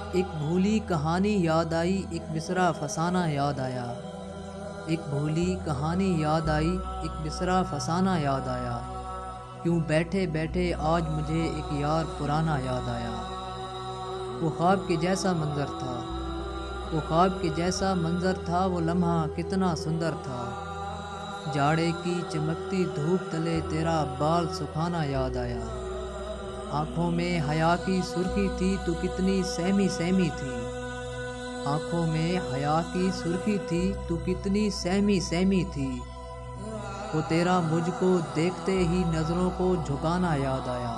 एक भूली कहानी याद आई, एक बिसरा फसाना याद आया। एक भूली कहानी याद आई, एक बिसरा फसाना याद आया। क्यों बैठे बैठे आज मुझे एक यार पुराना याद आया। वो ख्वाब के जैसा मंज़र था, वो ख्वाब के जैसा मंज़र था, वो लम्हा कितना सुंदर था। जाड़े की चमकती धूप तले तेरा बाल सुखाना याद आया। आँखों में हया की सुर्खी थी, तू कितनी सहमी सहमी थी। आँखों में हया की सुर्खी थी, तू कितनी सहमी सहमी थी। वो तेरा मुझको देखते ही नज़रों को झुकाना याद आया।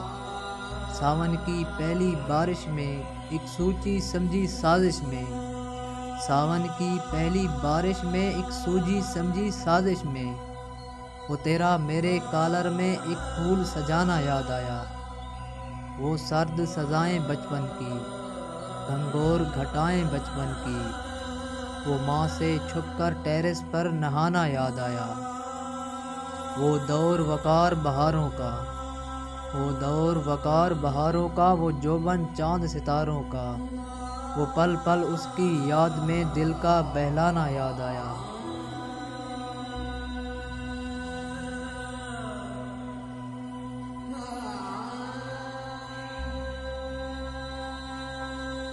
सावन की पहली बारिश में एक सोची समझी साजिश में, सावन की पहली बारिश में एक सोची समझी साजिश में, वो तेरा मेरे कॉलर में एक फूल सजाना याद आया। वो सर्द सजाएं बचपन की, घनघोर घटाएं बचपन की, वो माँ से छुपकर टेरेस पर नहाना याद आया। वो दौर वकार बहारों का, वो दौर वकार बहारों का, वो जोबन चांद सितारों का, वो पल पल उसकी याद में दिल का बहलाना याद आया।